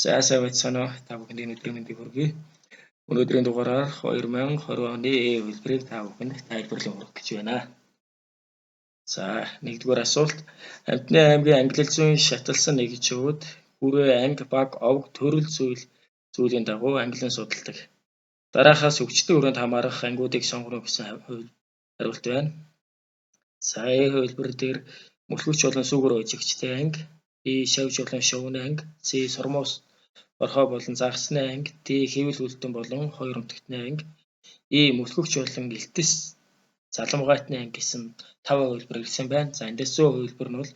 Сайн байцгаана уу? Та бүхэнд өнөөдрийн мэндийг хүргэе. Өнөөдрийн дугаараар 2020 оны хөлбөрийг та бүхэнд тайлбарлан хүргэх гэж байна. За, нэгдүгээр асуулт. Амьтны аймгийн англи зүйн шаталсан нэгжүүд хүрээ анги баг овг төрөл зүйлийн дагуу англин судалдаг. Дараахаас өвчтөн өрөөнд хамаарах ангиудыг сонгоно гэсэн хариулт байна. За, хөлбөр дээр мөлхөгч болон сүгөр өжигчтэй анги, B шавж болон шувны анги, C сормоос орхоо болон загасны анги, D хэвэл үлдэн болон хоёр өмтгтний анги, E мөлхөгч болон элтэс заламгаайтны анги гэсэн 5 хувилбар ирсэн байна. За эндээс 100 хувилбар нь бол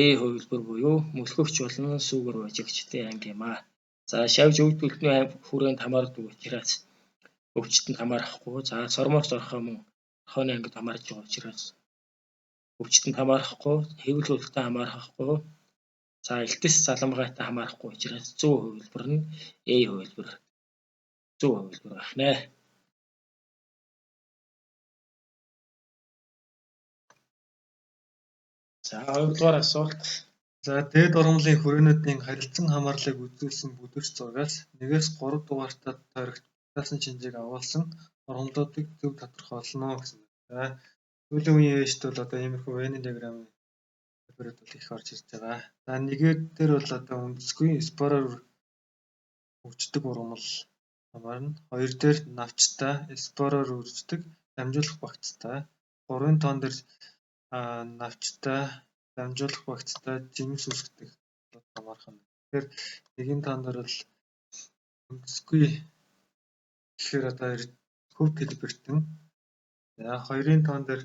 A хувилбар буюу мөлхөгч болон сүгэр өжигчтэй анги юм а. За шавж өвд үлдний хүрээнд хамаардаг учраас өвчтөнд хамаарахгүй. За сормоос орхоо мөн орхооны ангид хамаарч байгаа учраас өвчтөнд хамаарахгүй, хэвэл үлдэнд хамаарахгүй. За элтэс заламгаатай хамаарахгүй учраас 100 хувилбар нь A хувилбар 100 хувилбар байна. За 2-дугаар асуулт. За дээд ургамлын хүрээнүүдийн харилцан хамаарлыг үзүүлсэн бүлэгч зургаас 1-3 дугаартад тойрогдсон шинжийг агуулсан ургамлуудыг зөв тодорхойлно гэсэн. За сүүлийн үеийн ээжт бол одоо иймэрхүү Venn диаграмын хэлбэрүүд бол их орж ирж байгаа. За нэгээд дээр бол одоо үндэсгүй спороор үрждэг ургамал хамаарна. Хоёр дээр навчтай спороор үрждэг дамжуулах багцтай. 3-ын тоон дээр навчтай дамжуулах багцтай жимс үсгдэг хамаарх нь. Тэгэхээр 1-ийн тоон дээр бол үндэсгүй гэхээр одоо хөвд хэлбэртэн. За 2-ын тоон дээр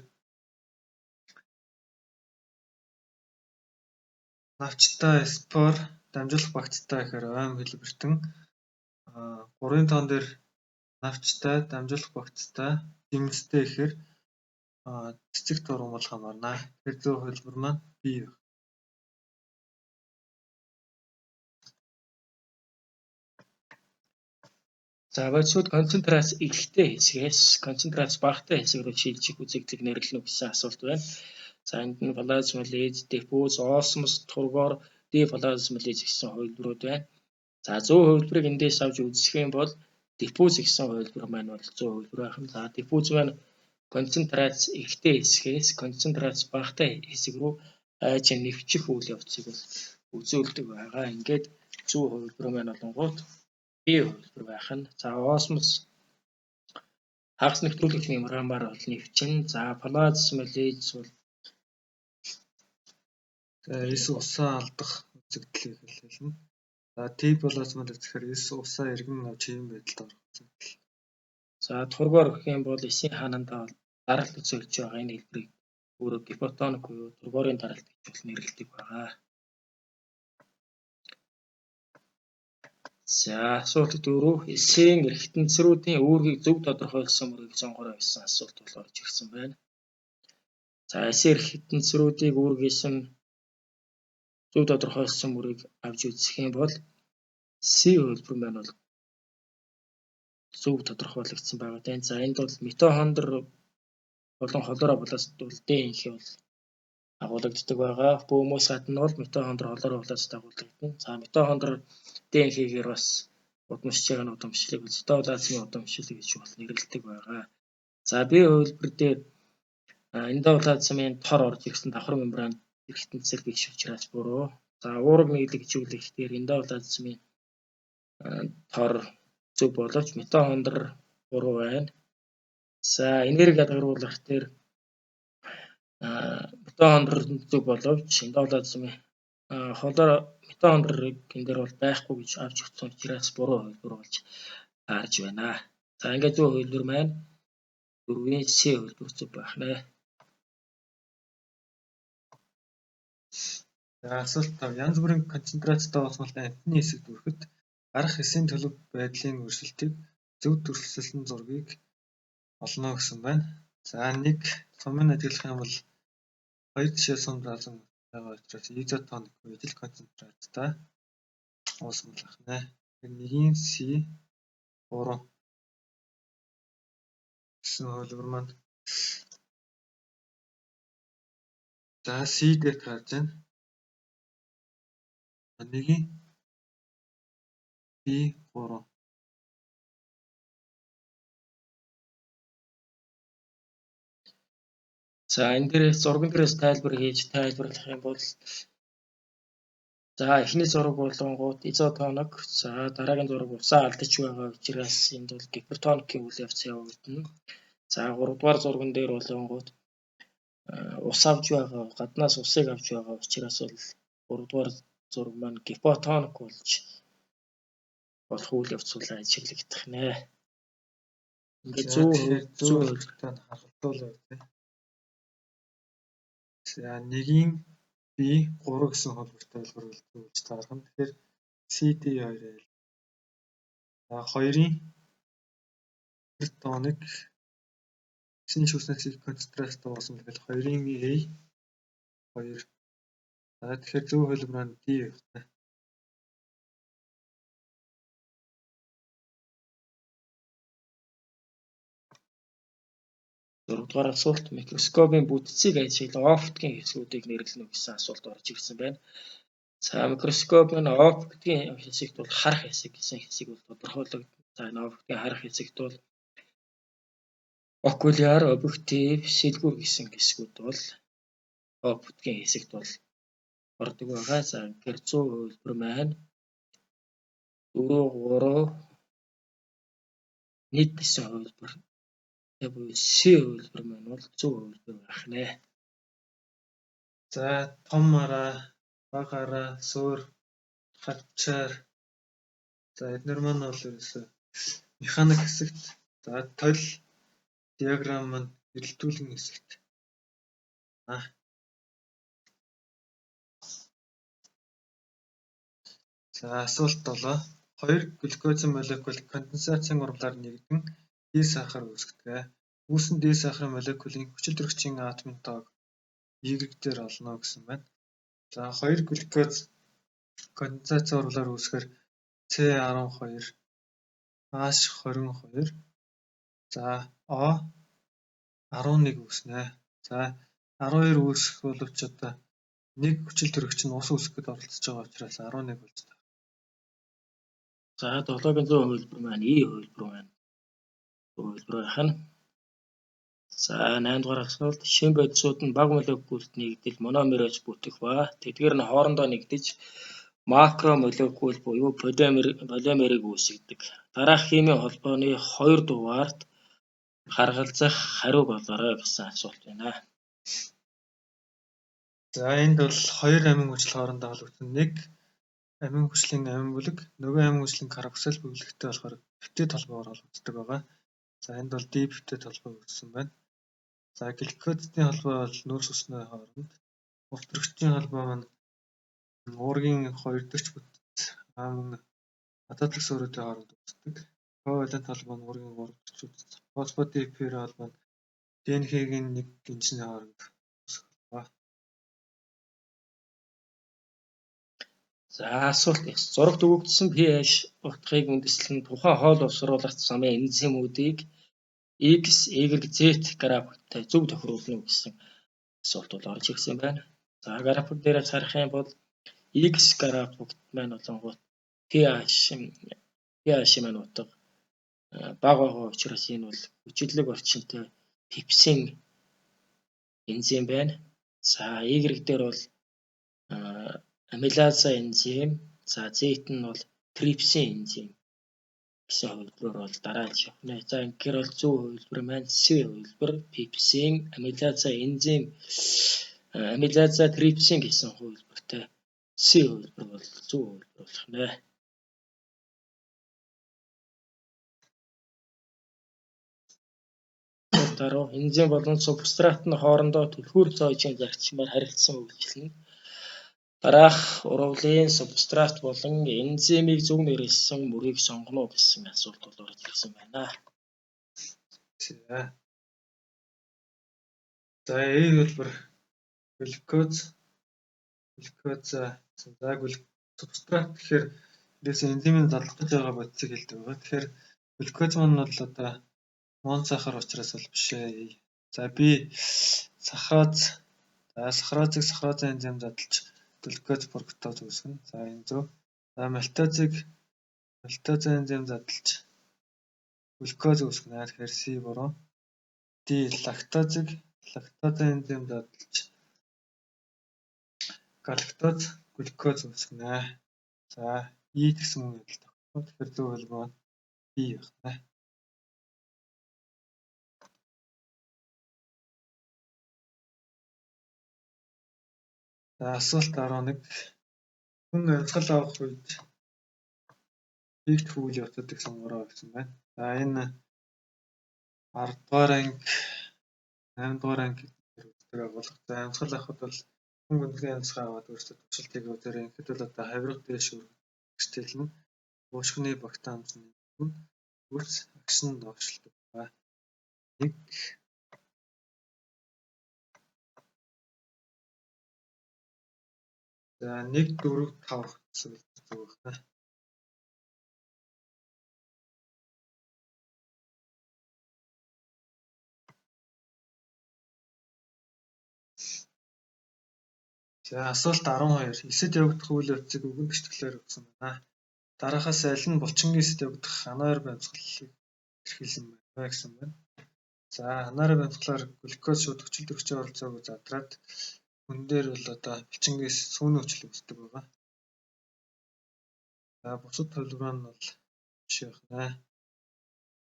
навчтай спор дамжуулах багцтай гэхээр ойм хэлбэртэн. 3-ын тоон дээр навчтай дамжуулах багцтай жимстэй гэхээр цэцэгт ургамал хамаарна. Тэгэхээр 100 хувилбар маань B байна. За бодисууд концентрац ихтэй хэсгээс концентрац багатай хэсэг рүү шилжих үзэгдлийг нэрлэнэ гэсэн асуулт байна. За энд нь плазмолиз, диффуз, осмос, тургор, деплазмолиз гэсэн хувилбарууд байна. За 100 хувилбарыг эндээс авч үзэх юм бол диффуз гэсэн хувилбар маань бол 100 хувилбар байх нь. За диффуз маань концентрац ихтэй хэсгээс концентрац багатай хэсэг рүү айж нэвчих үйл явцыг бол үзүүлдэг байгаа. Ингээд 100 хувилбар маань болонгууд B хувилбар байх нь. За осмос хагас нэвтрүүлэгч мембранаар бол нэвчин. За плазмолиз бол эс усаа алдах үзэгдлийг хэлнэ. За деплазмолиз гэхээр эс усаа эргэн авч хэвэн байдалд орох үзэгдэл. За тургор гэх юм бол эсийн хаанандаа даралт үзүүлж байгаа энэ хэлбэрийг өөрөөр гипотоник буюу тургорын даралт гэж бол нэрлэдэг байгаа. За асуулт 4. Эсийн эрхтэнцрүүдийн үүргийг зөв тодорхойлсон мөрийг сонгороо гэсэн асуулт бол орж ирсэн байна. За эсийн эрхтэнцрүүдийн үүргээс нь зөв тодорхойлсон мөрийг авч үзэх юм бол C хувилбар маань бол зөв тодорхойлогдсон байгаа тань. За энд бол митохондри болон холоро пласт бол ДНХ бол агуулгаддаг байгаа. Бөөмөс гадна бол митохондри холоро пласт агуулгаддаг. За митохондри ДНХ-гээр бас удамшиж байгаа удамшлыг цитоплазмын удамшил гэж бол нэрлэдэг байгаа. За B хувилбар дээр эндоплазмын тор орж ирсэн давхар мембран эрхтэнцэл биш учраас буруу. За уурга нийлэг хичүүлэх дээр эндоплазмын тор зөв боловч митохондри буруу байна. За энерги ядгаруулах дээр митохондри зөв боловч эндоплазмын холоро митохондрийг энэ дээр бол байхгүй гэж авч өгсөн учраас буруу хувилбар болж гарч байна. За ингээд 100 хувилбар маань 4-ийн C хувилбар зөв байх нэ. За асуулт 5. Янз бүрийн концентрацтай осмолтой амьтны хэсэгт хүрэхэд гарах эсийн төлөв байдлын өрсөлдөлтийг зөв төрөлсөлсөн зургийг олно гэсэн байна. За нэг сумын ажиглах юм бол 2 жишээ сум заасан байгаа учраас изотоник ижил концентрацтай осмол ахна. 1-ийн C 3 гэсэн хувилбар маань. За C дээр гарч байна. 1-ийн B3. За энэ дээрээс зурган дээрээс тайлбар хийж тайлбарлах юм бол за эхний зураг болонгууд изотоног, за дараагийн зураг усаа алдаж байгаа учраас энд бол гипертоникийн үйл явц явагдана. За 3 дугаар зурган дээр болонгууд ус авч байгаа, гаднаас усыг авч байгаа учраас бол 3 дугаар зураг маань гипотоник болж болох үйл явц бол ажиглагдах нэ. Ингээд За тэгэхээр зөв хэлбэртэй нь харгалзуулаа үү. За 1-ийн B3 гэсэн холбоотой хэлбэр үлдээж таарах нь. Тэгэхээр CD2L. За 2-ийн гипертоник шинж хүснээс концентрац дуусан гэхэд 2-ийн A 2. За тэгэхээр зөв хэлбэр маань D байна. 4 дугаар асуулт микроскопын бүтцийг ажиглах оптикийн хэсгүүдийг нэрлэнэ гэсэн асуулт орж ирсэн байна. За микроскопын оптикийн хэсэгт бол харах хэсэг гэсэн хэсэг бол тодорхойлогдсон. За энэ оптикийн харах хэсэгт бол окуляр, объектив, сэлгүүр гэсэн хэсгүүд бол оптикийн хэсэгт бол ордог байгаа. За тэгэхээр 100 хувилбар маань 4 3 нийт гэсэн хувилбар буюу C хувилбар маань бол 100 хувилбар байх нэ. За том араа, бага араа, суур, хавчаар. За эдгээр маань бол ерөөсөө механик хэсэгт, за тол диаграм маань эрэлтүүлэн хэсэгт. За асуулт 7. Хоёр глюкозын молекул конденсацийн урвалаар нэгдэн ди сахар үүсгэдэг. Үүсэн ди сахарын молекулын хүчилтөрөгчийн атомын тоог Y дээр олно гэсэн байна. За хоёр глюкоз конденсацийн урвалаар үүсгэхээр C12, H22, за O11 үүснэ. За 12 үүсэх боловч одоо нэг хүчилтөрөгч нь ус үүсгэхэд оролцож байгаа учраас 11 болж байна. За 7-гийн 100 хувилбар маань E хувилбар маань. Хувилбар байх нь. За 8 дугаар асуулт шин бодисууд нь бага молекулт нэгдэл мономероос бүтэх ба тэдгээр нь хоорондоо нэгдэж макромолекул буюу полимерыг үүсгэдэг. Дараах химийн холбооны 2 дугаарт харгалзах хариуг олоорой гэсэн асуулт байна. За энд бол хоёр амин хүчил хоорондоо холбогдсон. Нэг амин хүчлийн амин бүлэг, нөгөө амин хүчлийн карбоксил бүлэгтэй болохоор пептид холбоогоор холбогддог байгаа. За энд бол дипептид холбоо үүссэн байна. За глюкозидын холбоо бол нүүрс усны хооронд, өвтөрөгчийн холбоо маань уургийн 2 дахь бүтэц мөн хатаатлаг суурьуудын хооронд үүсдэг. Ковалент холбоо нь уургийн 3 дахь бүтэц, фосфодипер холбоо нь ДНХ-гийн 1 гинжний хооронд үүсдэг байна. За асуулт 9. Зурагт өгөгдсөн pH утгыг үндэслэн тухайн хоол уусруулах замын энзимүүдийг X, Y, Z графиктай зөв тохируулна уу гэсэн асуулт бол орж ирсэн байна. За график дээрээс харах юм бол X графикт маань болонгууд pH маань утга бага байгаа учраас энэ бол хүчирлэг орчинтой пепсин энзим байна. За Y дээр бол амилаза энзим, за Z нь бол трипсин энзим гэсэн хувилбар бол дараалж явна. За ингээд бол зөв хувилбар маань C хувилбар пепсин, амилаза энзим, амилаза трипсин гэсэн хувилбартай C хувилбар бол зөв хувилбар болох нэ. Дараа энзим болон субстрат нь хоорондоо түлхүүр цоожийн зарчмаар харилцсан үйлчлэнэ. Дараах урвалын субстрат болон энзимийг зөв нэрлсэн мөрийг сонгоно гэсэн асуулт бол орж ирсэн байна. За A хэлбэр глюкоз субстрат гэхээр дээс энзимийн задлагдаж байгаа бодисыг хэлдэг байгаа. Тэгэхээр глюкоз маань бол одоо моносахар учраас бол биш ээ. За B сахароз. За сахарозын энзим задлж глюкоз фруктоз үүсгэнэ. За энэ зөв. За малтозыг Лактозын энзим задлж глюкоз үүсгэнэ. Тэгэхээр C буруу. D лактозын энзим задлж галактоз глюкоз үүсгэнэ. За E гэсэн үг л тогтмол. Тэгэхээр зөв хэлбэр нь B байна. За асуулт 11. Хүн амьсгал авах үед ийгт хүл явцдаг сонгороо гэсэн байна. За энэ 10 дугаар анги, 8 дугаар анги дээр үздэг агуулга. За амьсгал авахд бол хүн гүнзгий амьсгаа аваад өөрсдөө туршилтыг үзээр ингээд бол одоо хавирга дэш үргэлжлэн уушгины багт амсны үрс агшин догшилдог байна. 1 За 1 4 5 гэсэн үг байна. За асуулт 12. Эсэд явагдах үйл явцыг үгэн бичтгэлээр өгсөн байна. Дараахаас аль нь булчингийн эсэд явагдах анаэроб амьсгалыг илэрхийлсэн байна гэсэн байна. За анаэроб амьсгалаар глюкоз шууд хүчил төрөгчийн оролцоог задраад хүн дээр бол одоо булчингийн сүүний хүчил үүсдэг байгаа. За бусад төлбөр нь бол биш байна.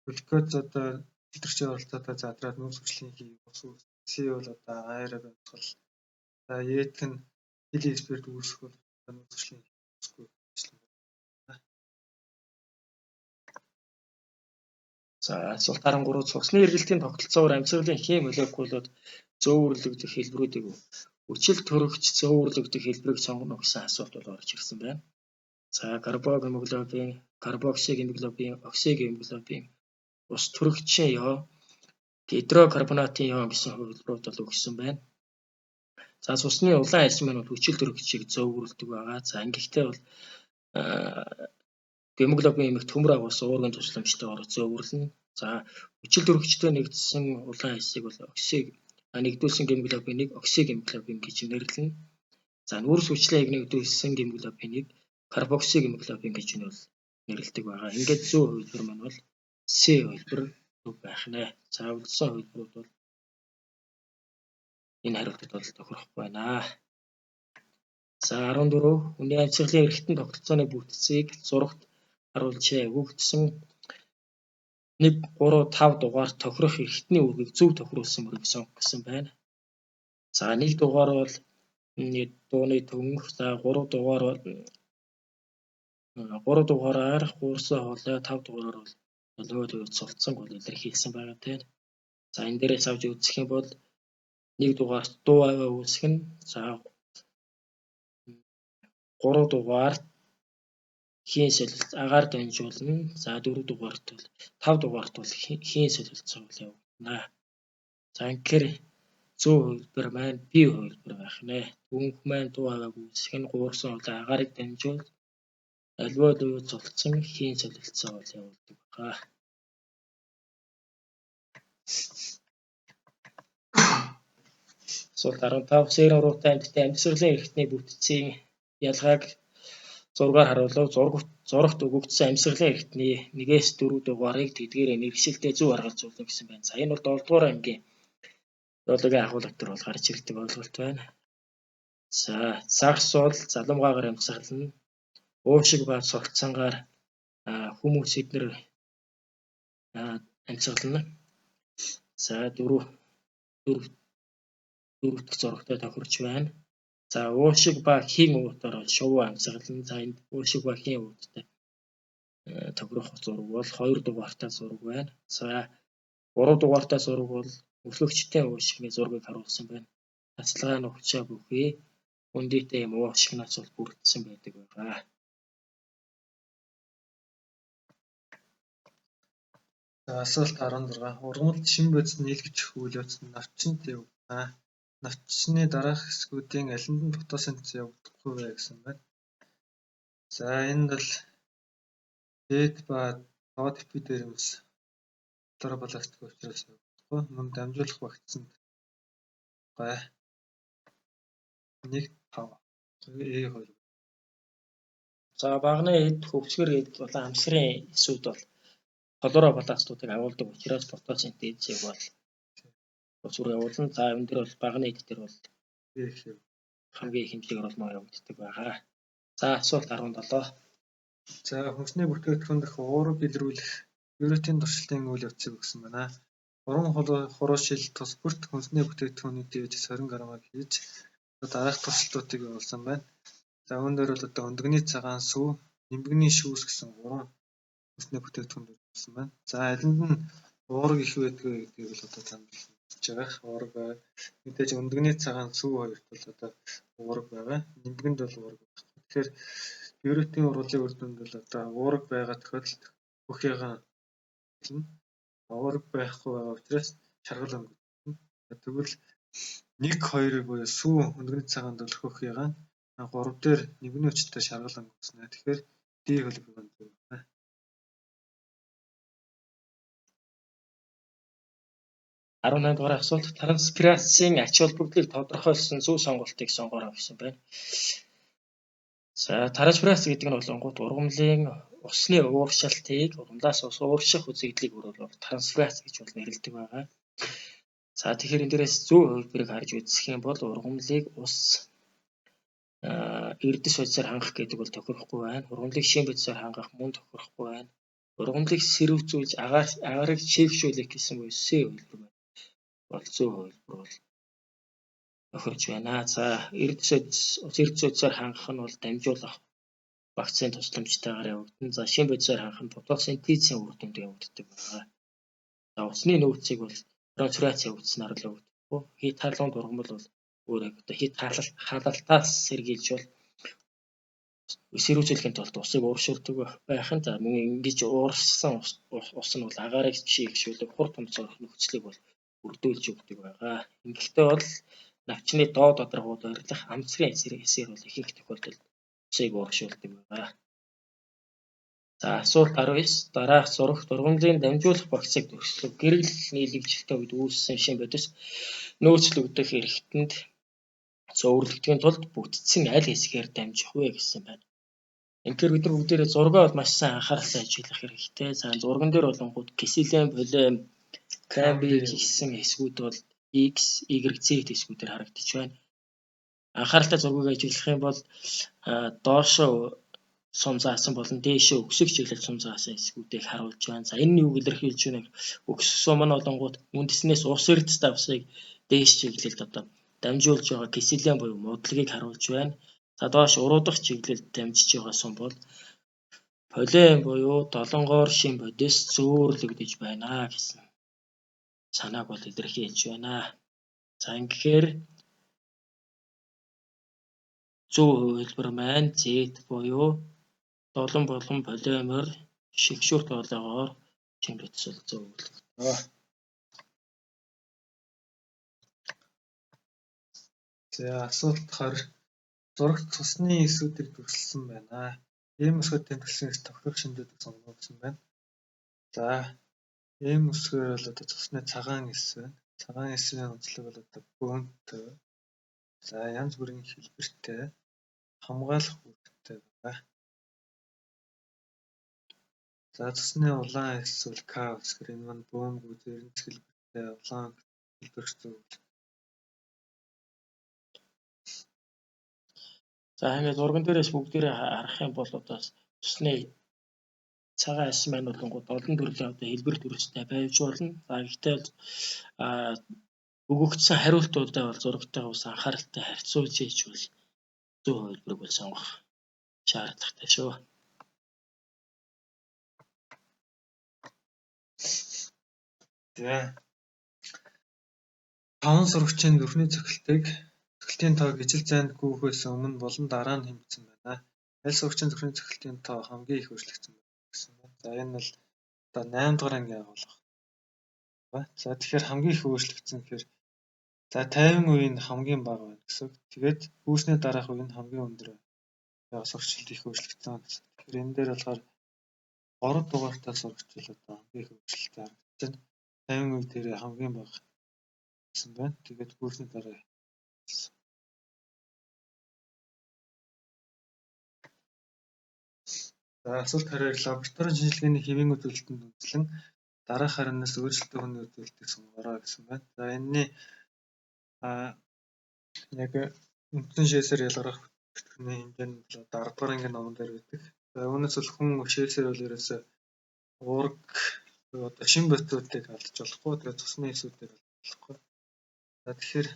Глюкоз одоо хүчил төрөгчийн оролцоотой задраад нүүрс хүчлийн хий бус үүсдэг. С бол одоо аэроб амьсгал. За ЕД нь хил эксперт үүсэх бол нүүрс хүчлийн үүсэхгүй ажиллана. За асуулт 13. Цусны эргэлтийн тогтолцоогоор амьсгалын хим молекулууд зөөвөрлөгдөх хэлбэрүүдийг хүчил төрөгч зөөвөрлөгдөх хэлбэрийг сонгоно гэсэн асуулт бол орж ирсэн байна. За карбогемоглобин, карбоксигемоглобин, оксигемоглобин, ус төрөгчийн ион, гидрокарбонатын ион гэсэн хувилбарууд бол өгсөн байна. За цусны улаан аль минь бол хүчил төрөгчийг зөөвөрлөдөг байгаа. За ингэхдээ бол гемоглобин эмх төмөр агуулс уурган тусламжтайгаар зөөвөрлөнө. За хүчил төрөгчтэй нэгдсэн улаан алсыг бол нэгдүүлсэн гемоглобиныг оксигемоглобин гэж нэрлэнэ. За нүүрс хүчлээ нэгдүүлсэн гемоглобиныг карбоксигемоглобин гэж нэрлэдэг байгаа. Ингээд зөв хувилбар маань бол С хувилбар байх нэ. За үлдсэн хувилбарууд бол энэ хариултад бол тохирохгүй байна. За 14. Хүний амьсгалын эрхтэн тогтолцооны бүтцийг зурагт харуулжээ. Өгөгдсөн 1 3 5 дугаар тохирох эрхтний үүргийг зөв тохируулсан мөрийг сонгох гэсэн байна. За 1 дугаар бол дууны төнгөх. За 3 дугаар бол 3 дугаараар хуурсан хоолой, 5 дугаараар бол нөгөө цулцсан бол илэрхийлсэн байгаа тийм. За энэ дээрээс авч үзэх юм бол 1 дугаарт дуу аваа үүсгэн. За 3 дугаарт хийн солилцоо агаар дамжуулна. За 4 дугаарт бол 5 дугаарт бол хийн солилцоо явагдана. За инхээр зөв хувилбар маань B хувилбар байх нэ. Түнх маань дуу авааг үүсгэн гуурсан хоолой агаарыг дамжуул аливаа л зулцсан хийн солилцоо бол явуулдаг байгаа. Асуулт 15. Сэр уруутай амьтдын амьсгалын эрхтний бүтцийн ялгааг зургаар харуулав. Зурагт өгөгдсөн амьсгалын эрхтний 1-4 дугаарыг тэдгээр мэргэшилтэд зөв аргалзуулна гэсэн байна. За энэ бол 7 дугаар ангийн биологийн агуулга дээр бол гарч ирдэг ойлголт байна. За сарс бол залумгаагаар амьсгална. Уушиг ба цогцсангаар хүмүүс эднэр амьсгална. За 4 дэх зурагтай тохирч байна. За уушиг ба хийн уутаар шувуу амьсгална. За энд уушиг ба хийн ууттай тохирох зураг бол 2 дугаартай зураг байна. За 3 дугаартай зураг бол өглөгчтэй уушигны зургийг харуулсан байна. Тасалгаа нь ухчаа бүхий хүндийтэй юм уушигнаас бол бүрдсэн байдаг байгаа. За асуулт 16. Ургамалд шин бодис нийлгэж үйл явц навчинд явагдана. Навчны дараах хэсгүүдийн алинд нь фотосинтез явагдахгүй вэ гэсэн байна. За энд бол дээд ба доод эпидермис флоропластик учраас явагдахгүй. Мөн дамжуулах багцанд гай 1 5 A2. За багны эд хөвсгөр эд бол амсрын эсүүд бол холороо балаацтуудыг агуулдаг учраас фотосинтезийг бол зүгээр явуулна. За энэ дээр бол багны эд дээр бол хамгийн их хэмжээгээр бол ноо явагддаг байгаа. За асуулт 17. За хүнсний бүтээгдэхүүн дэх уураг илрүүлэх бюротийн туршилтын үйл явцыг өгсөн байна. Уран хуруушил тус бүрт хүнсний бүтээгдэхүүний дээд 20 грамыг хийж дараах туршилтуудыг явуулсан байна. За үүн дээр бол одоо өндөгний цагаан сүв, нимбэгний шүүс гэсэн 3 хүнсний бүтээгдэхүүн өгсөн байна. За алинд нь уураг их байдгүй гэдгийг бол одоо танд хэлж байгаа. Уураг бай. Мэдээж өндөгний цагаан сүв хоёрт бол одоо уураг байгаа. Нимбэгэнд бол уураг байхгүй. Тэгэхээр бюротийн урвалын үр дүнд бол одоо уураг байгаа тохиолдолд хөх ягаан уураг байхгүй байгаа учраас шаргал өнгөрсөн. Тэгвэл 1, 2 буюу сүв өндөгний цагаанд бол хөх ягаан 3 дээр нимбэний хүчтэй шаргал өнгөрсөн. Тэгэхээр D хөлбөр байна. 18 дугаар асуулт транспирацийн ач холбогдлыг тодорхойлсон зөв сонголтыг сонгоорой гэсэн байна. За транспирац гэдэг нь болонгууд ургамлын усны ууршилтыг ургамлаас уурших үзэгдлийг өөрөөр транспирац гэж бол нэрлэдэг байгаа. За тэгэхээр энэ дээрээс зөв хувилбарыг харж үзэх юм бол ургамлыг ус эрдэс бодисоор хангах гэдэг бол тохирохгүй байна. Ургамлыг шин бодисоор хангах мөн тохирохгүй байна. Ургамлыг сэрүүцүүлж агаарыг чийгшүүлэх гэсэн буюу С хувилбар байна. Бол зөв хувилбар бол тохирж байна. За эрдэс бодисоор хангах нь бол дамжуулах вакцины тусламжтайгаар явагдана. За шин бодисоор хангах нь фотосинтезийн үр дүнд явагддаг байна. За усны нөөцийг бол транспирац явагдсанаар л явагддаг. Хит хаалганд ургамал бол өөрөө одоо хит хаалтаас сэргийлж бол сэрүүцүүлэхийн тулд усыг ууршуулдаг байх нь. За мөн ингэж уурсан ус нь бол агаарыг чийгшүүлэх хурд томцоох нөхцөлийг бол бүрдүүлж өгдөг байгаа. Ингэхдээ бол навчны доод доторгууд ойрлох амцрын эсээр бол ихэнх тохиолдолд усыг ууршуулдаг байгаа. За асуулт 19. Дараах зурагт ургамлын дамжуулах багцыг төгслөг гэрэл нийлэгжилтийн үед үүссэн шин бодис нөөцлөгдөх эрхтэнд зөөвөрлөгдөхийн тулд бүтцэн аль хэсгээр дамжих вэ гэсэн байна. Тэгэхээр бид нар бүгдээрээ зургаа бол маш сайн анхааралтай ажиглах хэрэгтэй. За зурган дээр болонгууд киселен, полем, камби гэсэн хэсгүүд бол X, Y, Z хэсгүүдээр харагдаж байна. Анхааралтай зургийг ажиглах юм бол доошоо сум заасан болон дээшээ өксөх чиглэл сум заасан хэсгүүдийг харуулж байна. За энэ нь юу илэрхийлж байна? Өксөх сум нь болонгууд үндэснээс ус эрдэстэй усыг дээш чиглэлд одоо дамжуулж байгаа киселен буюу мудлагийг харуулж байна. За доош уруудах чиглэлд дамжиж байгаа сум бол полем буюу долонгоор шин бодис зөөвөрлөгдөж байна гэсэн санааг бол илэрхийлж байна. За ингэхээр зөв хувилбар маань Z буюу долон болон полимер шигшүүрт болгоогоор шин бодис бол зөөвөрлөгдөө. За асуулт 20. Зурагт цусны эсүүдийг төгсөлсөн байна. Ийм өсгөд тэмдэглэснээс тохирох шинжүүдийг сонгоно гэсэн байна. За ийм өсгөр бол одоо цусны цагаан эс байна. Цагаан эсийн онцлог бол одоо бөөнтэй. За янз бүрийн хэлбэртэй хамгаалах үүрэгтэй байгаа. За цусны улаан эс бол К өсгөр энэ маань бөөнгүй зэрэг хэлбэртэй улаан хэлбэрч зөвлөж. За ингээд зурган дээрээс бүгдээрээ харах юм бол одоо цусны цагаан эс маань болонгууд олон төрлийн одоо хэлбэр төрөлтэй байж болно. За гэхдээ өгөгдсөн хариултуудаа бол зурагтайгаа бас анхааралтай харьцуулж ийж бол зөв хувилбарыг бол сонгох шаардлагатай шүү. За 5 сурагчийн зүрхний цохилтын тоог ижил зайд гүйхээс өмнө болон дараа нь хэмжсэн байна. Аль сурагчийн зүрхний цохилтын тоо хамгийн их өөрчлөгдсөн гэсэн байна. За энэ бол одоо 8 дугаар ангийн агуулга. За тэгэхээр хамгийн их өөрчлөгдсөн гэхээр за 50 үеийн хамгийн бага байна гэсэн. Тэгээд үүсний дараах үе нь хамгийн өндөр байна. Сурагчид их өөрчлөгдсөн гэсэн. Тэгэхээр энэ дээр болохоор 3 дугаартай сурагч бол одоо хамгийн их өөрчлөлттэй харагдаж байна. 50 үе дээр хамгийн бага гэсэн байна. Тэгээд үүсний дараа За асуулт хараар лабораторийн шинжилгээний хэвийн үзүүлэлтэнд үндэслэн дараах хариунаас өөрчлөлтөө хүний үзүүлэлтийг сонгоорой гэсэн байна. За энэний яг үндсэн шээсээр ялгарх бүтгэгчний хэмжээ нь 10 дугаар ангийн номон дээр байдаг. За үүнээс бол хүн шээсээр бол ерөөсөө уург одоо шин бодисуудыг алдаж болохгүй. Тэгээ цусны эсүүдийг алдаж болохгүй. За тэгэхээр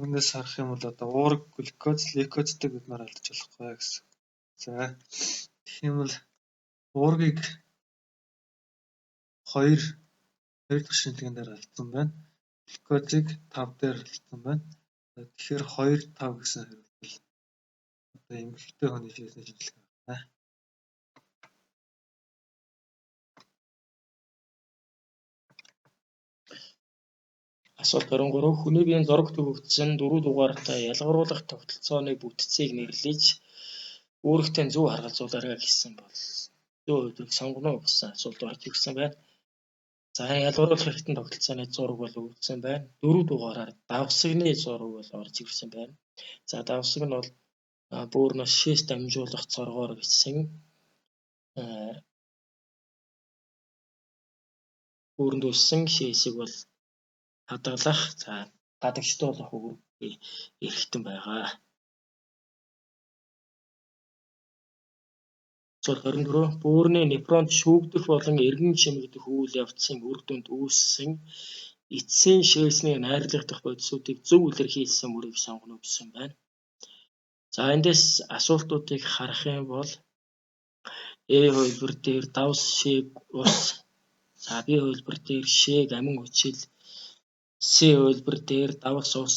үүнээс харах юм бол одоо уург, глюкоз, лейкозыг бид нар алдаж болохгүй гэсэн. За тэгэх юм бол уургийг 2 дахь шинжилгээнд дээр алдсан байна. Глюкозыг 5 дээр алдсан байна. За тэгэхээр 2, 5 гэсэн хариулт бол одоо эмгэгтэй хүний шээсний шинжилгээ байна. Асуулт 23. Хүний биеийн зураг төвөгдсөн 4 дугаартай ялгаруулах тогтолцооны бүтцийг нэрлэж үүрэгтэй зөв харгалзуулаарай гэсэн бол зөв хувийг сонгоно гэсэн асуулт орж ирсэн байна. За ялгаруулах хэрэгтэн тогтолцооны зураг бол өгсөн байна. 4 дугаараар давсагны зураг бол орж ирсэн байна. За давсаг нь бол бөөрнөөс шээс дамжуулах цоргоор бичсэн бөөрөнд үссэн шээсийг бол хадгалах, за гадагштуулах үүрэг эрхтэн байгаа. Асуулт 24. Бөөрийн нефронд шүүгдэх болон эргэн чимэгдэх үйл явцын үр дүнд үүссэн эцсийн шээсний найрлагдах бодисуудыг зөв илэрхийлсэн мөрийг сонгоно гэсэн байна. За эндээс асуултуудыг харах юм бол A хувилбар дээр давс, шээг, ус, за B хувилбар дээр шээг, амин хүчил, C хувилбар дээр давс, ус,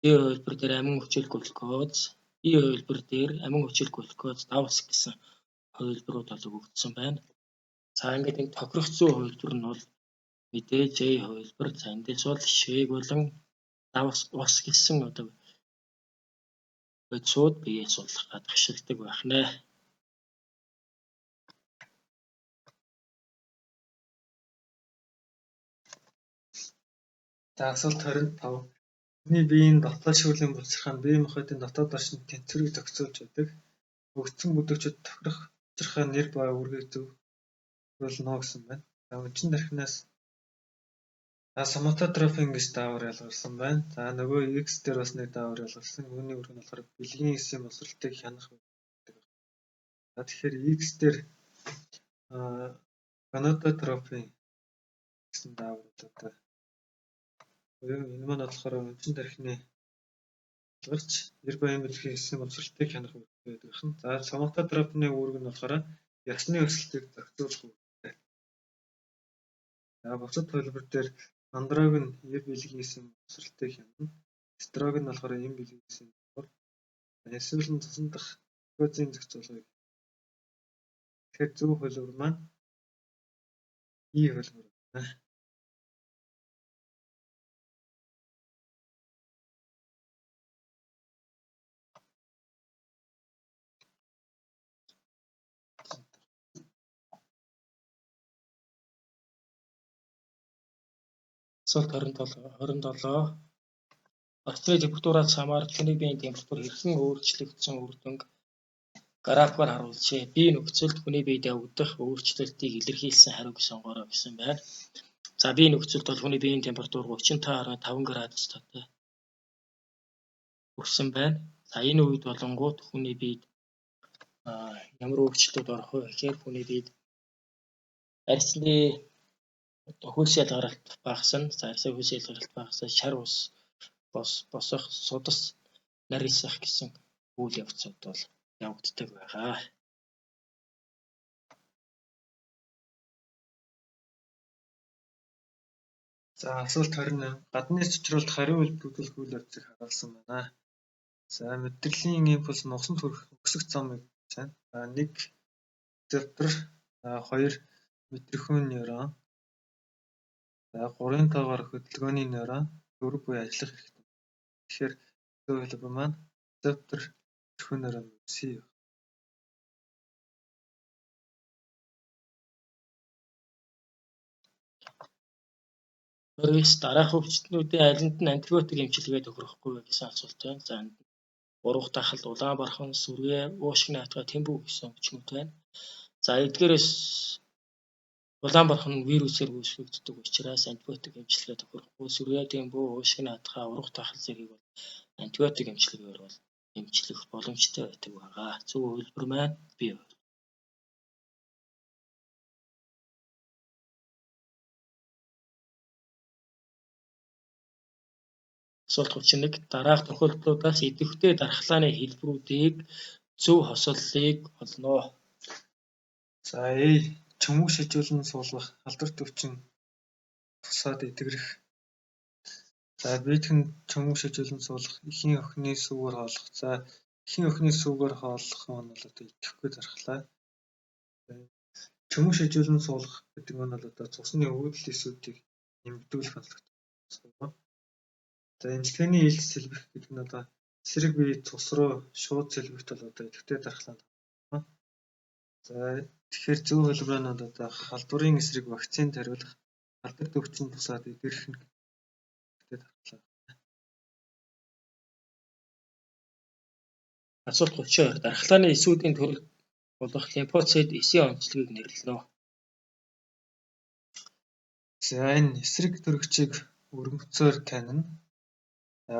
D хувилбар дээр амин хүчил, глюкоз, E хувилбар дээр амин хүчил, глюкоз, давс гэсэн хувилбарууд бол өгөгдсөн байна. За ингээд энэ тохирогцсон хувилбар нь бол мэдээж A хувилбар. За эндээс бол шээг болон давс, ус гэсэн одоо бодисууд биеэс бол гадагшилдаг байх нэ. За асуулт 25. Хүний биеийн дотоод шүүлийн булчирхай нь бие махбодын дотоод орчинд тэнцвэрийг зохицуулж байдаг. Өгөгдсөн бүлэгчид тохирох булчирхай нэр ба үүргийг зөвлөнө гэсэн байна. За үндсэн тархинаас соматотропин гэж даавар ялгарсан байна. За нөгөө X дээр бас нэг даавар ялгарсан. Үүний үүрэг нь болохоор бэлгийн эсийн боловсролтыг хянах байдаг. За тэгэхээр X дээр гонадотропин гэсэн даавар одоо энэ маань болохоор үндсэн тархины ялгарч нэр баян бэлгийн эсийн боловсролтыг хянах байдаг. За соматотропины үүрэг нь болохоор ясны өсөлтийг зохицуулах үүрэгтэй. За бусад хувилбар дээр андрогин эв бэлгийн эсийн боловсролтыг хянана. Эстрогин нь болохоор эм бэлгийн эсийн боловсрол. Эсвэл нь цусан дахь глюкозын зохицуулгыг. Тэгэхээр зөв хувилбар маань E хувилбар байна. Асуулт 27. Орчны температураас хамаарч хүний биеийн температур хэрхэн өөрчлөгдсөн үр дүнг графикаар харуулжээ. Бие нөхцөлд хүний биед явагдах өөрчлөлтийг илэрхийлсэн хариуг сонгоорой гэсэн байна. За бие нөхцөлд бол хүний биеийн температур 35.5 градустай хүрсэн байна. За энэ үед болонгууд хүний биед ямар өөрчлөлтүүд орох вэ гэхээр хүний биед арьсны хөлс ялгаралт багасна. За арьсны хөлс ялгаралт багасна, шар ус босох, судас нарийсах гэсэн үйл явцууд бол явагддаг байгаа. За асуулт 28. Гадны цочролд хариу үйлдвэрлэх үйл явцыг харуулсан байна. За мэдрэлийн импульс нь усанд хүрэх өксөх зам гэж байна. За 1 рецептор, 2 метрихүн нейрон, за 3-ын тоогоор хөдөлгөөний нейрон, 4 буюу ажиллах хэрэгтэй. Тэгэхээр зөв хувилбар маань рецептор, метрихүн нейрон C. Дараах өвчтнүүдийн алинд нь антибиотик эмчилгээ тохирохгүй гэсэн асуулт байна. За уруух тахалд улаан бархан, сүргээ, уушиг наатга, тэмбүү гэсэн өчнүүд байна. За эдгээрээс улаан бархан нь вирусээр үүсгэгддэг учраас антибиотик эмчилгээ тохирохгүй, сүргээ, тэмбүү, уушиг наатга, уруух тахал зэргийг бол антибиотик эмчилгээгээр бол эмчлэх боломжтой байдаг байгаа. Зөв хувилбар маань бий байна. Асуулт 31. Дараах тохиолдлуудаас идэвхтэй дархлааны хэлбэрүүдийг зөв хосоллыг олно. За чөмөг шижүүлэн суулгах, алдарт өвчин тусаад эдгэрэх. За биетхэн чөмөг шижүүлэн суулгах, эхийн охины сүүгээр хооллох. За эхийн охины сүүгээр хооллох маань бол одоо идэвхгүй дархлаа. Чөмөг шижүүлэн суулгах гэдэг нь бол одоо цусны өвдөл эсүүдийг нэмэгдүүлэх онцлогтой. За эмчилгээний ээлж сэлбэх гэдэг нь одоо эсрэг бие цус руу шууд сэлбэхт бол одоо идэвхтэй дархлаа. За тэгэхээр зөв хэлбэр нь одоо халдварын эсрэг вакцин тариулах, алдарт өвчин тусаад эдгэрэх нь идэвхтэй дархлаа. Асуулт 32. Дархлааны эсүүдийн төрөл болох лимфоцит эсийн онцлогийг нэрлэнэ. За энэ эсрэг төрөгчийг өргөмцөөр танина.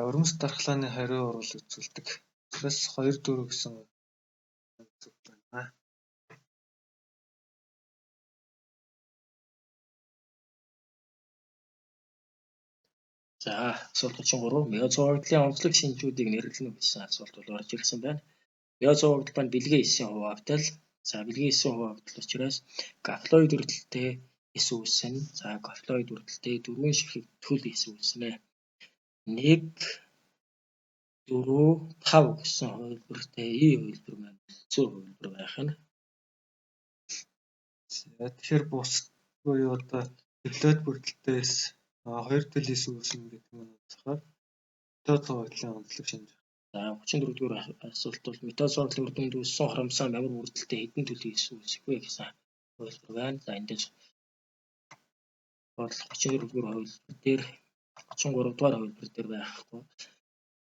Өргөмц дархлааны хариу урвал үзүүлдэг. Тэрс 2 4 гэсэн үг байна. За асуулт 33. Миозоогдлын онцлог шинжүүдийг нэрлэнэ гэсэн асуулт бол орж ирсэн байна. Миозоогдол маань бэлгийн эсийн хуваагдал. За бэлгийн эсийн хуваагдал учраас гафлоид үрдэлтэй эс үүснэ. За гафлоид үрдэлтэй 4 ширхэг төл эс үүснэ. 1 4 5 гэсэн хувилбартай хувилбар маань зөв хувилбар байх нь. Тэгэхээр бус буюу одоо гафлоид бүрдэлтээс 2 төл эс үүснэ гэдэг нь болохоор миозоогдлын онцлог шинж. За 34-р асуулт бол миозоогдлын үр дүнд үүссэн хоромсоо ямар бүрдэлтэй хэдэн төлөв эс үүсэх вэ гэсэн хувилбар байна. За эндээс бол 34-р хувилбар дээр 33-р хувилбар дээр байхгүй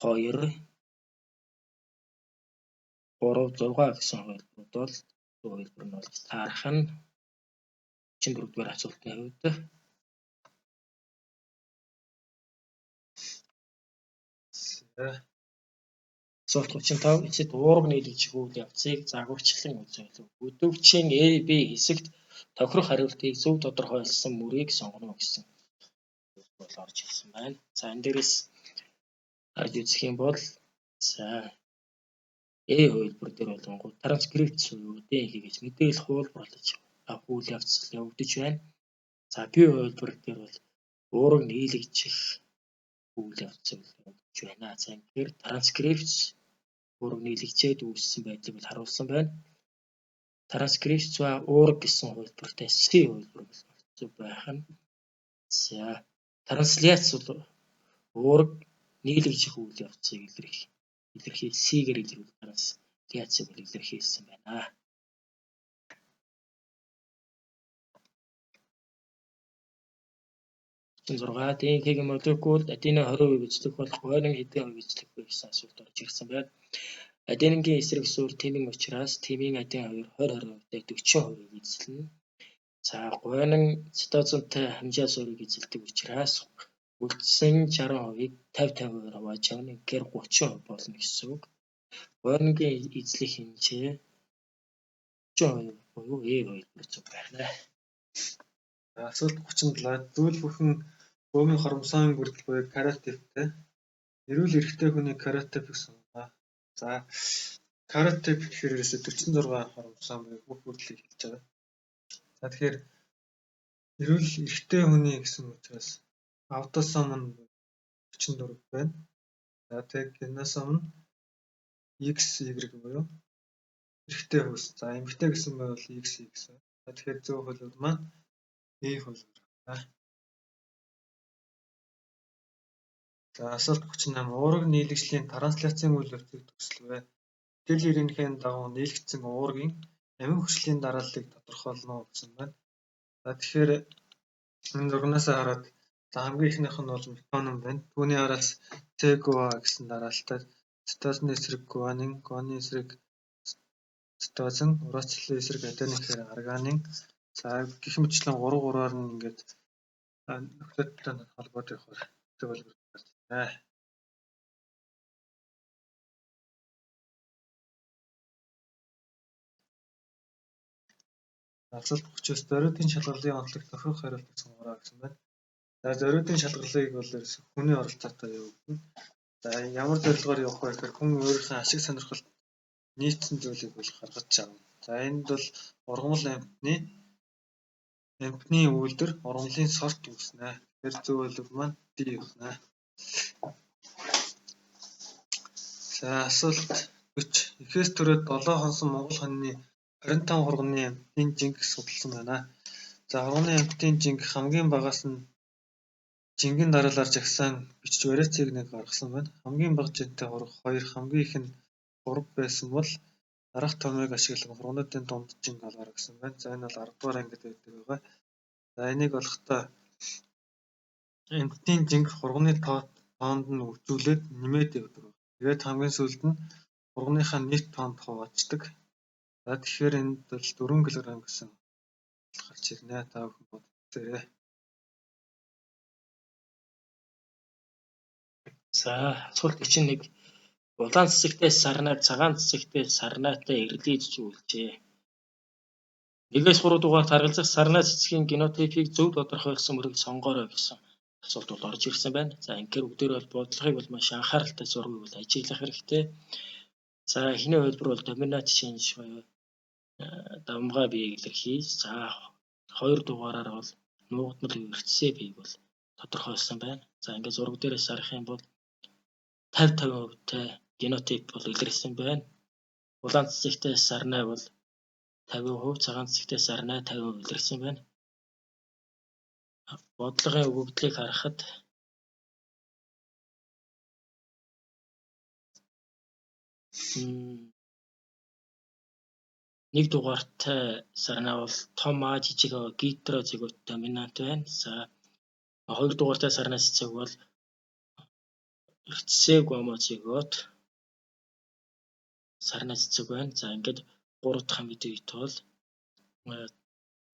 2 3 6 гэсэн хувилбарууд бол хувилбар нь бол таарах нь 34-р асуултны хувьд асуулт 35 эцэд уурга нийлэгдэх үйл явцыг загварчлан үзүүлв. Өдөвчийн A, B хэсэгт тохирох хариултыг зөв тодорхойлсон мөрийг сонгоно гэсэн бол орж ирсэн байна. За энэ дээрээс харж үзэх юм бол за A хувилбар дээр болонгууд транскрипт буюу ДНХ гэж мэдээлэл хуулбарлаж авах үйл явц явагдаж байна. За B хувилбар дээр бол уурга нийлэгдэх үйл явц явагдаж байна. За тэгэхээр транскрипт уурга нийлэгчээд үүссэн байдлыг бол харуулсан байна. Транскрипт ба уурга гэсэн хувилбартай C хувилбар зөв байх нь. За трансляц бол уурга нийлэгдэх үйл явцыг илэрхийлж C-гээр илэрхийлж трансляцыг бол илэрхийлсэн байна. ДНХ-гийн молекулд адены 20% эзлэх болох хойнон хэдэн хувь эзлэх вэ гэсэн асуулт орж ирсэн байна. Аденингийн эсрэг суурь тэмийн учраас тэмийн аден 20%-тай 40% эзэлнэ. За гойнон цитозонтой хамжаа суурийг эзэлдэг учраас үлдсэн 60%-ийг 50-50-аар хувааж авна. Тэгэхээр 30% болно гэсэн үг. Гойногийн эзлэх хэмжээ 30% буюу A хувилбар зөв байна. Асуулт 37. Зүйл бүхэн бөөмийн хоромсоон бүрдэл буюу кариотиптэй. Эрүүл эрэгтэй хүний кариотип гэсэн байна. За кариотип гэхээр 46 хоромсоон буюу бүх бүрдлийг хэлж байгаа. За тэгэхээр эрүүл эрэгтэй хүний гэсэн учраас аутосом нь 44 байна. За тэг геносом нь XY буюу эрэгтэй хүйс. За эмэгтэй гэсэн байвал XY гэсэн. За тэгэхээр зөв хувилбар маань A хувилбар байна. За асуулт 38. Уурга нийлэгчлийн трансляцийн үйл явцыг төсөлвэ. Мэдээлэл ирэнийхэн дагуу нийлэгдсэн уургийн амин хүчлийн дарааллыг тодорхойлно гэсэн байна. За тэгэхээр энэ зургнаасаа хараад за хамгийн ихнийх нь бол метоном байна. Түүний араас CGOA гэсэн дараалалтай. цитозны эсрэг гуанин, гуанин эсрэг цитозин, ураачлалын эсрэг адены гэхээр арганин. За гэх мэтчлэн 3-3-аар нь ингээд нөхцөлтэй холбоотой явахаар зөвлөмж гарч байна. Асуулт 30-оос зориудын шалгарлын онцлог тохирох хариулт сонгороо гэсэн байна. За зориудын шалгарлыг бол хүний оролцоотой явагдана. За ямар зорилгоор явах вэ гэхээр хүн өөрийнхөө ашиг сонирхолд нийцсэн зүйлийг бол гаргаж авна. За энд бол ургамал амтны үйлдвэр ургамлын сорт үүснэ. Тэгэхээр зөв хэлбэр маань D байна. За асуулт 40. Эхээс төрөөд 7 хонсон Монгол хонины 25 хурганы амтны жинг судалсан байна. За хурганы амтны жинг хамгийн багаас нь жингийн дараалал жагсаан бичиж вариацыг нэг гаргасан байна. Хамгийн бага жинтэй хурга 2, хамгийн их нь 3 байсан бол дараах томыг ашиглан хургуудын дунд жинг олгоорой гэсэн байна. За энэ бол 10 дугаар ангид байдаг байгаа. За энийг олохдоо амтны жинг хурганы тоонд нь үзүүлээд нэмээд явдаг. Тэгээд хамгийн сүүлд нь хургийнхаа нийт тоонд хуваачдаг. За тэгэхээр энд бол 4 кг гэсэн гарч ирнэ. Та бүхэн бодцоорой. За асуулт 41. Улаан цэцэгтэй сарнай цагаан цэцэгтэй сарнайтай эрлийж зүйлжээ. 1-3 дугаар таргалзах сарнай цэцгийн генотипийг зөв тодорхойлсон мөрийг сонгоорой гэсэн асуулт бол орж ирсэн байна. За ингээр бүгдээр бол бодлогыг бол маш анхааралтай зургийг бол ажиглах хэрэгтэй. За эхний хувилбар бол доминант шинж буюу давмгай биеийг илэрхийлж, за 2 дугаараар бол нуугдмал үрцээ биеийг бол тодорхойлсон байна. За ингээд зураг дээрээс харах юм бол 50-50%-тай генотип бол илэрсэн байна. Улаан цэцэгтэй сарнай бол 50%, цагаан цэцэгтэй сарнай 50% илэрсэн байна. Бодлогын өгөгдлийг харахад нэг дугаартай сарнай бол том А жижиг А гетерозигот доминант байна. За 2 дугаартай сарнай цэцэг бол эртсээ гомозигот сарнай цэцэг байна. За ингээд 3 дахь хамт үед бол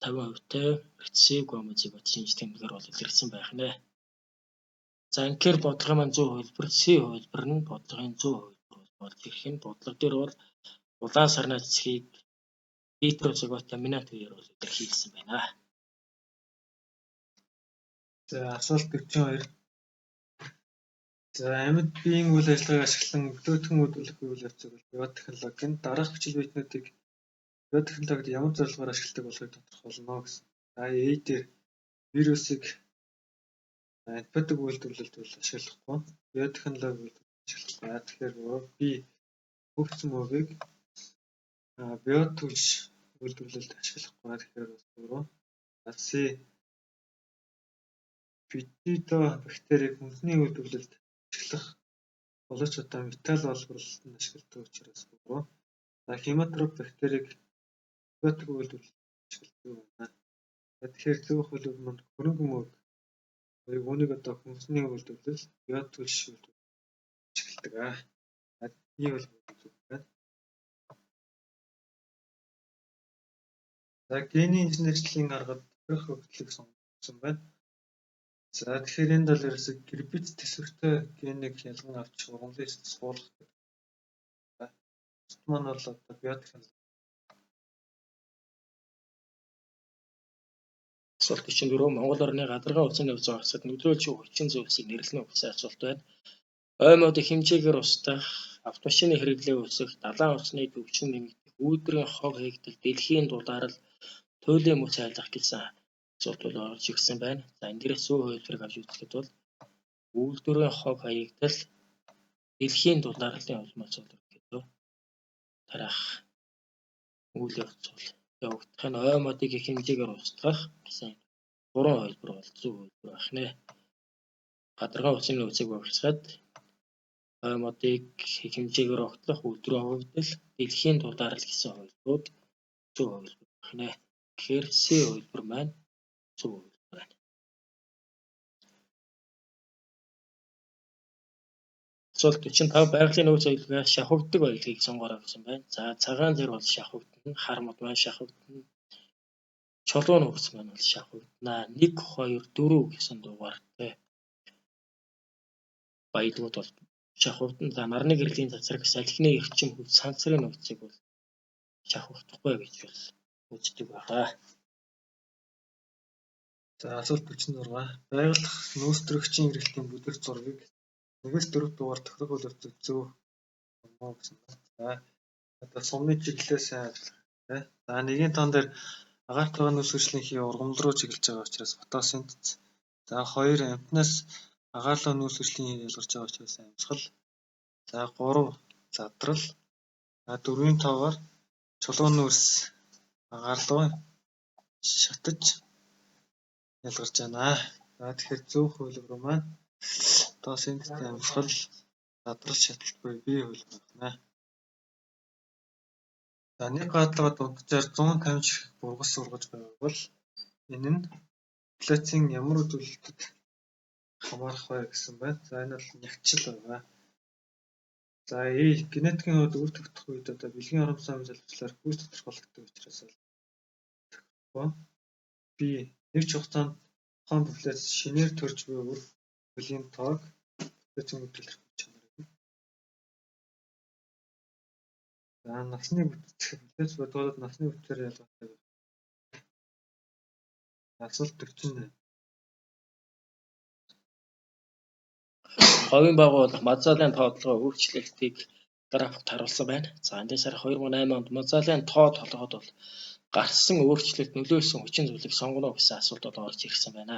50%-тай эртсээ гомозигот шинж тэмдгээр бол илэрсэн байх нэ. За ингээр бодлогын маань 100 хувилбар, С хувилбар нь бодлогын 100 хувилбар болж ирэх юм. Бодлого дээр бол улаан сарнай цэцгийг гетерозигот доминант үеэр бол илэрхийлсэн байна. За асуулт 42. За амьд биеийн үйл ажиллагааг ашиглан өвдөөгдөн үйлдвэрлэх үйл явцыг бол биотехнологи нь дараах бичил биетнүүдийг биотехнологид ямар зорилгоор ашигладаг болохыг тодорхойлно гэсэн. За A дээр вирусыг антибиотик үйлдвэрлэлд бол ашиглахгүй. Биотехнологи үйлдвэрлэлд ашиглах. Тэгэхээр B хөгжсөн мөгийг биотүлш үйлдвэрлэлд ашиглахгүй. Тэгэхээр бас 3. За C битидо бактерийг хүнсний үйлдвэрлэлд ашиглах боловч одоо металл олборлолтод ашигладаг учраас 3. За хемотроп бактерийг антибиотик үйлдвэрлэлд ашигладаг байна. Тэгэхээр зөв хэлбэр маань хөрөнгө мөг үүнийг одоо хүнсний үйлдвэрлэл биотүлш үйлдвэрлэлд ашигладаг. Ийм бол зөв байна. За генийн инженерчлэлийн аргад тохирох хөгжлийг сонгосон байна. За тэгэхээр энэ бол ерөөсө гербиц төсвөртэй генийг ялган авч ургамлын суулгах гэдэг. Бусд маань бол одоо биотехнологи. Асуулт 44. Монгол орны гадарган утасны нөөц зогсоод нөлөөлж буй хүчин зүйлсийг нэрлэнэ гэсэн асуулт байна. Оймоодыг хэмжээгээр устгах, автомашины хэрэглээ үүсэх, далайн утасны түвшин нэмэгдэх, үүлдрийн хог хийгдэл, дэлхийн дулаарл, туйлын мөс айлах гэсэн асуулт бол орж ирсэн байна. За энэ дээрээс зөв хувилбарыг авч үзэхэд бол үүлдвэрийн хог хаягдал, дэлхийн дулаарлын улмаас бол гэдэг дараах үйл явц бол явагдах нь оймоодыг их хэмжээгээр устгах гэсэн 3 хувилбар бол зөв хувилбар байх нэ. Гадарган утасны нөөцийг багасгаад оймоодыг их хэмжээгээр огтлох, үүлдрийн хогдол, дэлхийн дулаарл гэсэн хувилбарууд зөв хувилбар байх нэ. Тэгэхээр С хувилбар маань зөв хувилбар байна. Асуулт 45 байгалийн нөөц соёлгоос шавхагддаг баялагийг сонгоорой гэсэн байна. За цагаан зэр бол шавхагдана, хар мод маань шавхагдана, чулуун нөөц маань бол шавхагдана. 1, 2, 4 гэсэн дугаартай баялагууд бол шавхагдана. За нарны гэрлийн цацраг салхины эрчим хүч сансрын нөөцийг бол шавхагдахгүй гэж бол үздэг байна. За асуулт 46. Байгаль нөөцлөгчийн эргэлтийн бүлэг зургийг 1-4 дугаар тохирох боловч зөв мөн гэсэн байна. За одоо сумны чиглэлээ сайн ажиллах тий. За 1-ийн тоон дээр агаарт байгаа нөөцлөгчлийн ургамал руу чиглэж байгаа учраас фотосинтез. За 2 амтнаас агаарлуу нөөцлөгчлийн ялгарч байгаа учраас амьсгал. За 3 задрал. За 4-ийн тоогоор чулуун нөөц агаарлуу шатаж ялгарч байна. За тэгэхээр зөв хөлбөр маань фотосинтез амьсгал задрал шаталт буй бие хөлбөр байна. За нэг гатлага дунджаар 150 чих бургас ургаж байвал энэ нь популяцийн ямар үзүүлэлтэд хамаарах вэ гэсэн байна. За энэ бол нягтшил байна. За генетикийн хувьд үр тогтох үед одоо бэлгийн оромсон залбирлаар хүйс тодорхойлогддог учраас бол B нэг ч хугацаанд тухайн популяц шинээр төрж буй үр хөлийн тоог популяцийн үүдэлэх чанарыг. За насны бүтэц популяц бодволд насны бүтээр ялгаатай. Асуулт 48. Говийн багуу бол мазалын тоотлогоо өөрчлөлтийг графикт харуулсан байна. За эндээс харах 2008 онд мазалын тоо толгойд бол гарсан өөрчлөлт нөлөөлсөн хүчин зүйлийг сонгоно гэсэн асуулт бол орж ирсэн байна.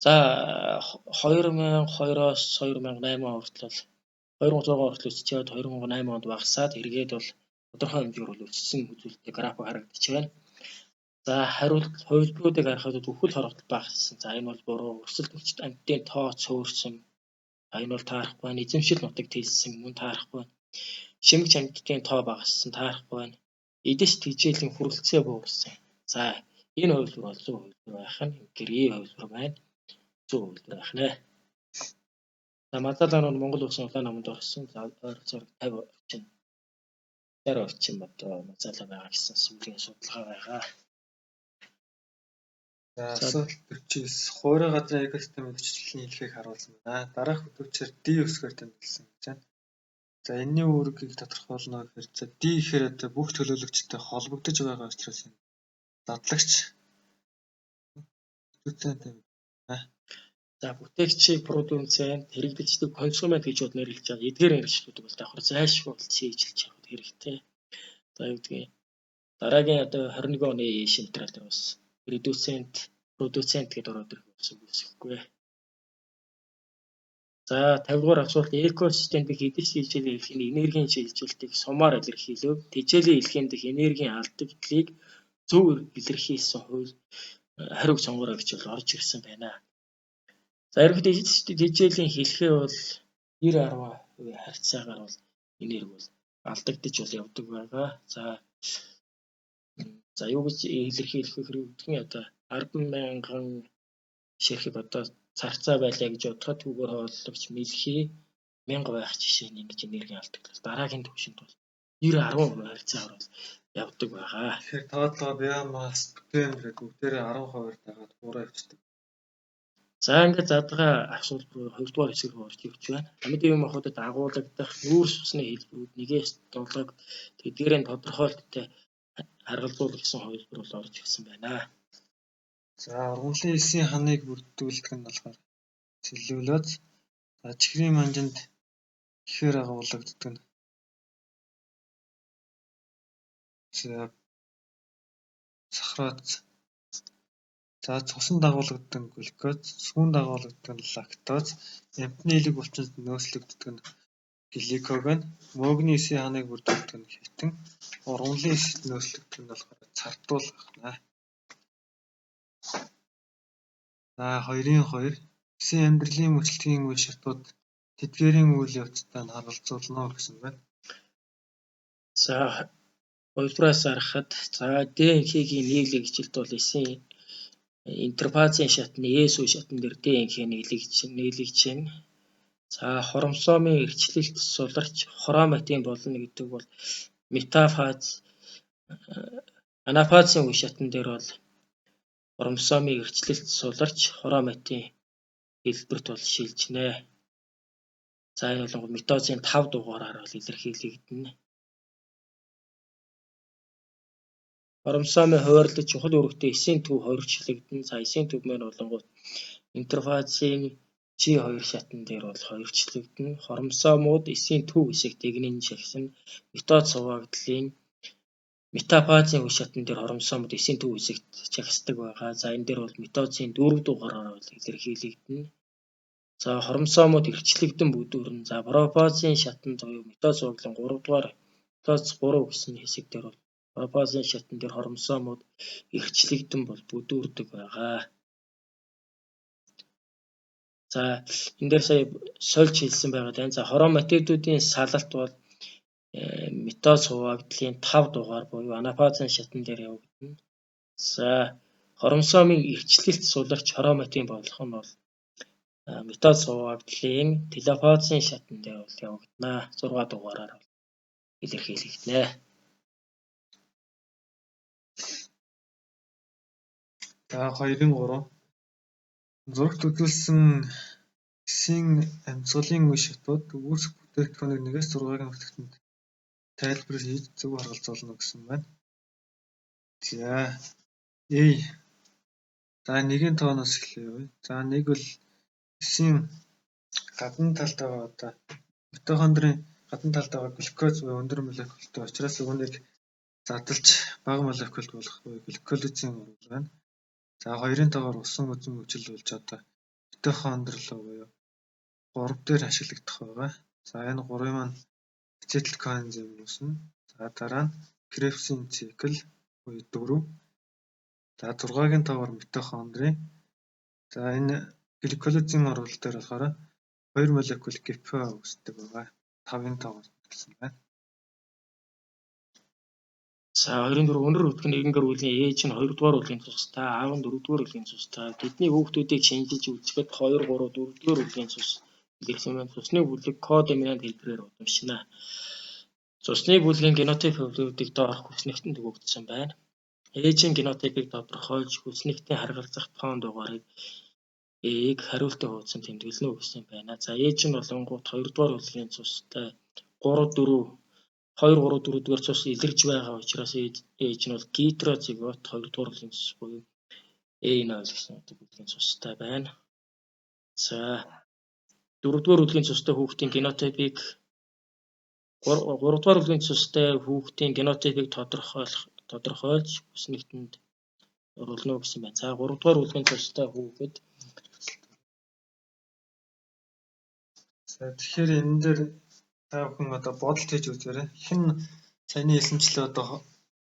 За 2002-оос 2008 хүртэл 2006 хүртэл өсчээд 2008 онд багасаад эргээд бол тодорхой хэмжээгээр бол өссөн үзүүлэлттэй график харагдаж байна. За хариулт хувилбаруудыг харахад үхэл хорогдол багассан. За энэ бол буруу. Өрсөлд хүчит амьтдын тоо цөөрсөн. Энэ бол таарахгүй байна. Эзэмшил нутаг тэлсэн мөн таарахгүй байна. Шимэгч амьтдын тоо багассан таарахгүй байна. Эдэс тэжээлийн хүрэлцээ буурсан. За энэ хувилбар бол зөв хувилбар байх нь гэрээ хувилбар байна. Зөв хувилбар байх нэ. За мазалаа нь Монгол улсын улаан наманд орсон. За ойролцоогоор 50 орчим 60 орчим одоо мазалаа байгаа гэсэн сүүлийн судалгаа байгаа. За асуулт 49. Хуурай газрын экосистем илчлэлийн хэлхийг харуулсан байна. Дараах хөтөлбөрөөр D өсгөр тэмдэглэсэн гэж байна. За энэний үүргийг тодорхойлно гэхээр за D гэхээр одоо бүх төлөөлөгчтэй холбогдож байгаа учраас дадлагч продуцент байна. За бүтээгчийг продуцент, хэрэглэгчдийг консумент гэж бод нэрлэж байгаа. Эдгээр хэрэгчлүүдийг бол давхар зайлшгүй шийдэлж явах хэрэгтэй. За юу гэдгийг дараагийн одоо 21 оны шимтрал дээр бас продуцент гэдэг ороод ирэх болсон үсэхгүй. За 50 дугаар асуулт экосистем дэх эдэс шилжээлийн эрхлэний энергийн шилжилтийг сумаар илэрхийлв. Тэжээлийн эрхлэм дэх энергийн алдагдлыг зөв илэрхийлсэн хариуг сонгоорой гэж бол орж ирсэн байна. За ерөнхийдөө тэжээлийн хэлхээ бол 90-10% харьцаагаар бол энерги бол алдагдаж бол явдаг байгаа. За юу гэж илэрхийлэх вэ гэхээр одоо 10,000 ширхэг одоо царцаа байлаа гэж бодоход түүгээр хооллогч мэлхий 1000 байх жишээ нь ингэж энерги алдагдал. Дараагийн төвшөнд бол 90-10% харьцаагаар бол явдаг байгаа. Тэгэхээр тоотлого биомасс бүтээн гэдэг бүгдээрээ 10% дагаад хуурай явцдаг. За ингээд задгаа асуулт руу 2 дугаар хэсэг рүү орж ирж байна. Амьд бие махбодод агуулгадах нүүрс усны хэлбэрүүд 1-7 тэдгээрийн тодорхойлттой харгалзуулах гэсэн хувилбар бол орж ирсэн байна. За ургамлын эсийн ханыг бүрдүүлдэг нь болохоор целлюлоз. За чихрийн манжинд ихээр агуулгаддаг нь сахароз. За цуснд дагуулгаддаг нь глюкоз, сүүнд дагуулгаддаг нь лактоз, амтны элэг булчинд нөөцлөгддөг нь гликоген, мөөгний эсийн ханыг бүрдүүлдэг нь хитин, ургамлын эсэд нөөцлөгддөг нь болохоор цартуул байна. За 2-2 эсийн амьдралын мөчлөгийн үе шатууд тэдгээрийн үйл явцтай нь харгалзуулна гэсэн байна. За хоёрдугаараас харахад за ДНХ-гийн нийлэгжилт бол эсийн интерфазын шатны S үе шатн дээр ДНХ нийлэгжин. За хоромсоомын эрчлэлт суларч хроматин болно гэдэг бол метафаз анафазын үе шатн дээр бол хоромсоомын эрчлэлт суларч хроматин хэлбэрт бол шилжнэ. За энэ бол метозын 5 дугаараар бол илэрхийлэгдэнэ. Хоромсоомын хуваарлаж чухал үүрэгтэй эсийн төв хувирчлагдана. За эсийн төв маань болонгууд интерфазын G2 шатн дээр бол хувирчлагдана. Хоромсоомууд эсийн төв хэсэг дэгнэн шагсан метод суваагдлын метафазын үе шатн дээр хоромсоомууд эсийн төв хэсэгт чагсдаг байгаа. За энэ дээр бол метозын 4 дугаараар бол илэрхийлэгдэнэ. За хоромсоомууд эрчлэгдэн бүдүүрнэ. За пропозын шатн буюу метоз сувааглалын 3 дугаар метоз 3 гэсэн хэсэг дээр бол пропозын шатн дээр хоромсоомууд эрчлэгдэн бол бүдүүрдэг байгаа. За энэ дээр сая сольж хэлсэн байгаа даа. За хроматидуудын салалт бол метоз хуваагдлын 5 дугаар буюу анафазын шатн дээр явагдана. За хоромсоомын эрчлэлт суларч хроматин болох нь бол метоз хуваагдлын телофазын шатн дээр бол явагдана. 6 дугаараар илэрхийлэгдэнэ. За 2-3 зурагт үзүүлсэн эсийн амьсгалын үе шатууд үүсэх бүтээгдэхүүнийг 1-6-гийн бүтээгдэхүүнд тайлбар хийж зөв харгалзуулна гэсэн байна. За A. За 1-ийн тооноос эхлэе. За 1 бол эсийн гадна талд байгаа одоо митохондрийн гадна талд байгаа глюкоз буюу өндөр молекултай учраас үүнийг задалж бага молекулд болох буюу глюколизын урвал байна. За 2-ын тоогоор усан үзэн хүчил болж одоо митохондри руу буюу 3 дээр ашиглагдах байгаа. За энэ 3-ын маань ацетил коэнзим үүснэ. За дараа нь Кребсийн цикл буюу 4. За 6-гийн тоогоор митохондри. За энэ глюколизын урвал дээр болохоор 2 молекул ГПА үүсдэг байгаа. 5-ын тоогоор гэсэн байна. За 24 өндөр үлгэн нэгэнгээр үеийн ээж нь 2 дугаар үлгийн цустай, аав нь 4 дугаар үлгийн цустай. Тэдний хүүхдүүдийг шинжилж үзэхэд 2, 3, 4 дугаар үлгийн цус илэрсэн байна. Цусны бүлэг кодоминант хэлбэрээр удамшина. Цусны бүлгийн генотип хөвлүүдийг доорх хүснэгтэнд өгөгдсөн байна. Ээжийн генотипийг тодорхойлж хүснэгтийн харгалзах тоон дугаарыг Ээг хариултын хуудсанд тэмдэглэнэ гэсэн байна. За ээж нь болонгууд 2 дугаар үлгийн цустай 2, 3, 4 дугаар цус илэрж байгаа учраас ээж нь бол гетерозигот 2 дугаар үлгийн цус буюу A0 гэсэн үлгийн цустай байна. За 4 дугаар үлгийн цустай хүүхдийн генотипийг 3 дугаар үлгийн цустай хүүхдийн генотипийг тодорхойлж хүснэгтэнд оруулна гэсэн байна. За 3 дугаар үлгийн цустай хүүхэд За тэгэхээр энэ дээр та бүхэн одоо бодолт хийж үзээрэй. Хэн саяны хэлсэнчлээ одоо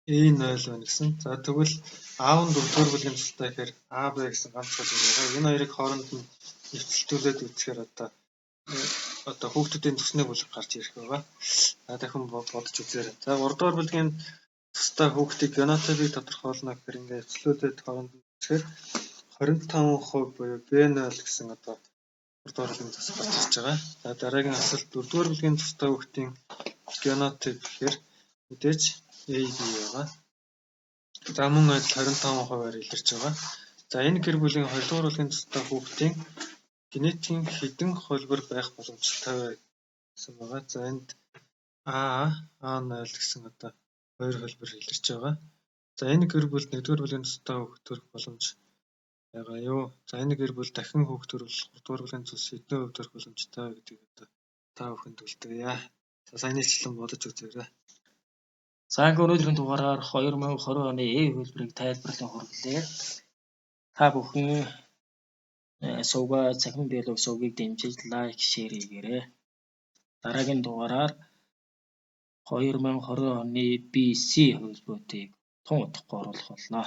A0 байна гэсэн. За тэгвэл аав нь 4 дугаар бүлгийн цустай гэхээр AB гэсэн ганц зүйл байгаа. Энэ хоёрыг хооронд нь нэвцэлтүүлээд үзэхээр одоо хүүхдүүдийн цусны бүлэг гарч ирэх байгаа. За дахин бодож үзээрэй. За 3 дугаар бүлгийн цустай хүүхдийн генотипийг тодорхойлно гэхээр ингээд нэвцлүүлээд хооронд нь үзэхээр 25% буюу B0 гэсэн одоо 3 дугаар бүлгийн цус гарч ирж байгаа. За дараагийн асуулт 4 дугаар бүлгийн цустай хүүхдийн генотип гэхээр мэдээж AB байгаа. За мөн адил 25%-аар илэрч байгаа. За энэ гэр бүлийн 2 дугаар бүлгийн цустай хүүхдийн генетикийн хэдэн хөлбөр байх боломжтой вэ гэсэн байгаа. За энд A0 гэсэн одоо 2 хөлбөр илэрч байгаа. За энэ гэр бүлд 1-р бүлгийн цустай хүүхэд төрөх боломж байгаа юу? За энэ гэр бүл дахин хүүхэд төрүүлэх 3-р бүлгийн цус хэдэн хувь төрөх боломжтой гэдгийг одоо та бүхэнд үлдэе. За сайн хэлсэн бодож үзээрэй. За ингээ өнөөдрийн дугаараар 2020 оны A хөлбөрийг тайлбарлан хүргэлээ. Та бүхэн сувга цахим диалог сувгийг дэмжиж лайк, шеэр хийгээрэй. Дараагийн дугаараар 2020 оны BC хөлбөрүүдийг тун удахгүй оруулах болно.